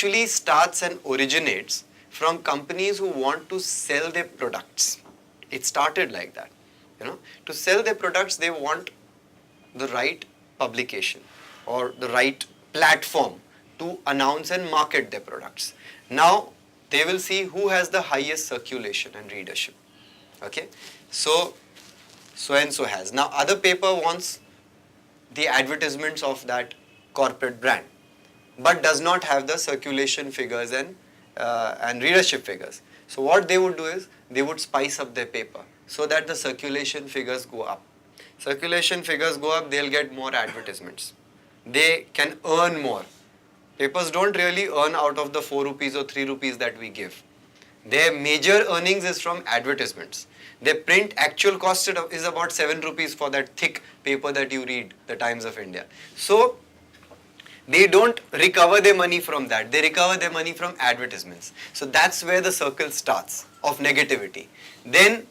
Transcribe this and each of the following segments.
actually starts and originates from companies who want to sell their products. It started like that. To sell their products, they want the right publication or the right platform to announce and market their products. Now, they will see who has the highest circulation and readership. Okay, so and so has. Now, other paper wants the advertisements of that corporate brand, but does not have the circulation figures and readership figures. So what they would do is they would spice up their paper so that the circulation figures go up. Circulation figures go up, they'll get more advertisements. They can earn more. Papers don't really earn out of the 4 rupees or 3 rupees that we give. Their major earnings is from advertisements. Their print actual cost is about 7 rupees for that thick paper that you read, the Times of India. So they don't recover their money from that. They recover their money from advertisements. So that's where the circle starts of negativity. Then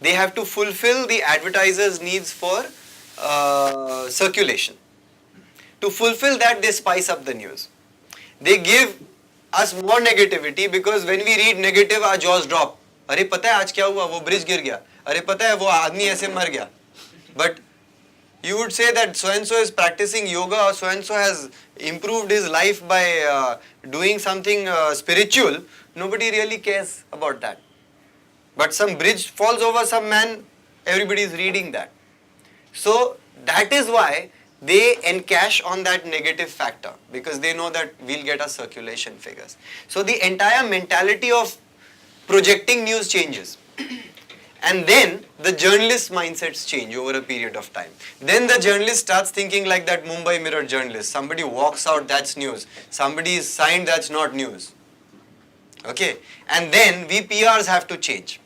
they have to fulfill the advertisers' needs for circulation. To fulfill that, they spice up the news. They give us more negativity because when we read negative, our jaws drop. अरे पता है आज क्या हुआ? वो bridge गिर गया. अरे पता है वो आदमी ऐसे मर गया. But you would say that so and so is practicing yoga or so and so has improved his life by doing something spiritual. Nobody really cares about that. But some bridge falls over some man, everybody is reading that. So that is why they encash on that negative factor, because they know that we'll get our circulation figures. So the entire mentality of projecting news changes. And then the journalist mindsets change over a period of time. Then the journalist starts thinking like that Mumbai Mirror journalist. Somebody walks out, that's news. Somebody is signed, that's not news. Okay. And then we PRs have to change.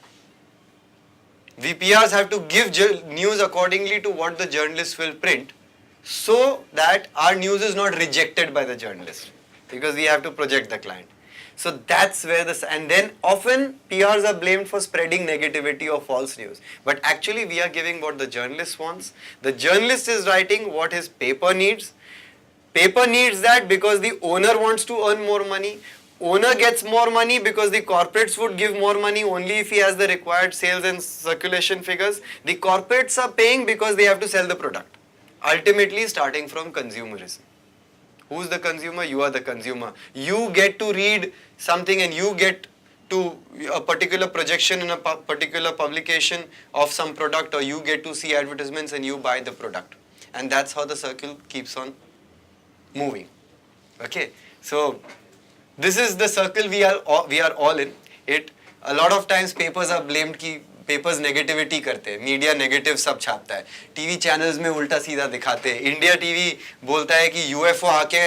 We PRs have to give news accordingly to what the journalists will print, so that our news is not rejected by the journalist, because we have to project the client. So that's where and then often PRs are blamed for spreading negativity or false news. But actually we are giving what the journalist wants. The journalist is writing what his paper needs. Paper needs that because the owner wants to earn more money. Owner gets more money because the corporates would give more money only if he has the required sales and circulation figures. The corporates are paying because they have to sell the product. Ultimately starting from consumerism. Who's the consumer? You are the consumer. You get to read something and you get to a particular projection in a particular publication of some product, or you get to see advertisements and you buy the product. And that's how the circle keeps on moving. Okay. So this is the circle we are all in. A lot of times papers are blamed कि papers negativity करते हैं, media negative सब छापता है, TV channels में उल्टा सीधा दिखाते हैं. इंडिया टीवी बोलता है कि यूएफओ आके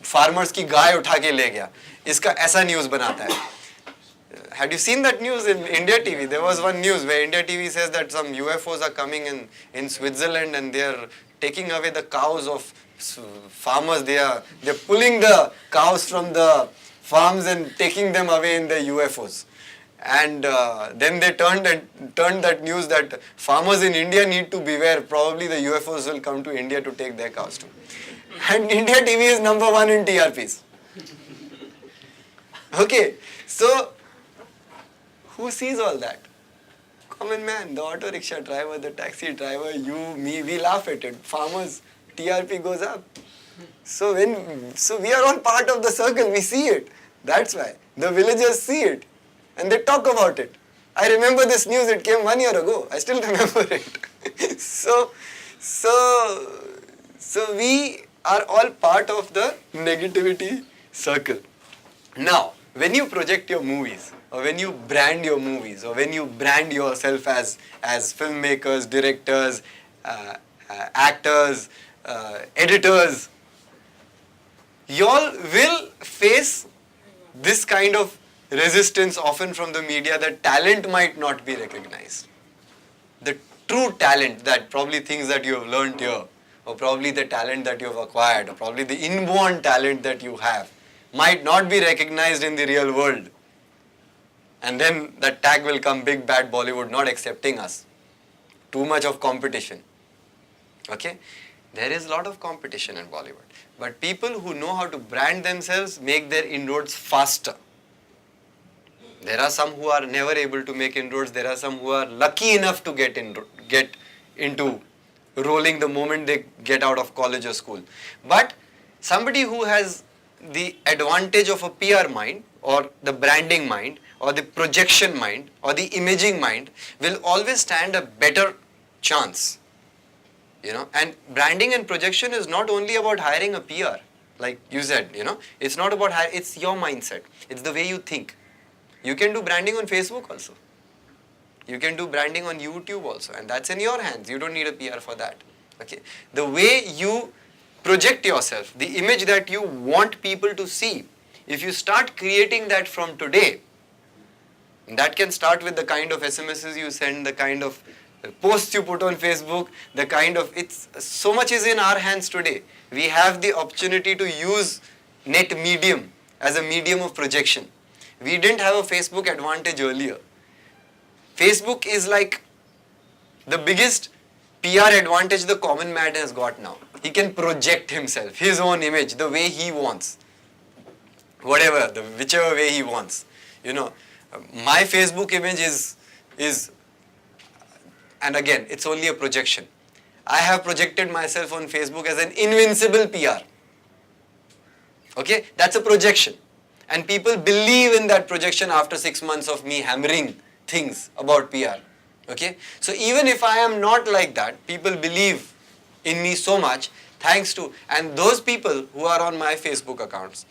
फार्मर्स की गाय उठा के ले गया, इसका ऐसा न्यूज़ बनाता है. Had you seen that news in India TV? There was one news where India TV says that some UFOs are coming in Switzerland and they are taking away the cows of farmers. They're pulling the cows from the farms and taking them away in the UFOs. And then they turned that news that farmers in India need to beware. Probably the UFOs will come to India to take their cows too. And India TV is #1 in TRPs. Okay, so who sees all that? Common man, the auto rickshaw driver, the taxi driver, you, me, we laugh at it. Farmers, TRP goes up. So we are all part of the circle, we see it. That's why. The villagers see it. And they talk about it. I remember this news, it came 1 year ago. I still remember it. So we are all part of the negativity circle. Now, when you project your movies, or when you brand your movies, or when you brand yourself as filmmakers, directors, actors, editors, you all will face this kind of resistance often from the media, that talent might not be recognized. The true talent, that probably things that you have learned here, or probably the talent that you have acquired, or probably the inborn talent that you have, might not be recognized in the real world. And then that tag will come, big bad Bollywood not accepting us. Too much of competition. Okay? There is a lot of competition in Bollywood. But people who know how to brand themselves make their inroads faster. There are some who are never able to make inroads. There are some who are lucky enough to get into rolling the moment they get out of college or school. But somebody who has the advantage of a PR mind or the branding mind or the projection mind or the imaging mind will always stand a better chance. And branding and projection is not only about hiring a PR, like you said, it's not about it's your mindset. It's the way you think. You can do branding on Facebook also. You can do branding on YouTube also, and that's in your hands. You don't need a PR for that. Okay. The way you project yourself, the image that you want people to see, if you start creating that from today, that can start with the kind of SMSs you send, the kind of posts you put on Facebook, the kind of, so much is in our hands today. We have the opportunity to use net medium as a medium of projection. We didn't have a Facebook advantage earlier. Facebook is like the biggest PR advantage the common man has got now. He can project himself, his own image, the way he wants. Whichever way he wants. My Facebook image is, and again, it's only a projection. I have projected myself on Facebook as an invincible PR. Okay, that's a projection. And people believe in that projection after 6 months of me hammering things about PR. Okay, so even if I am not like that, people believe in me so much thanks to, and those people who are on my Facebook accounts,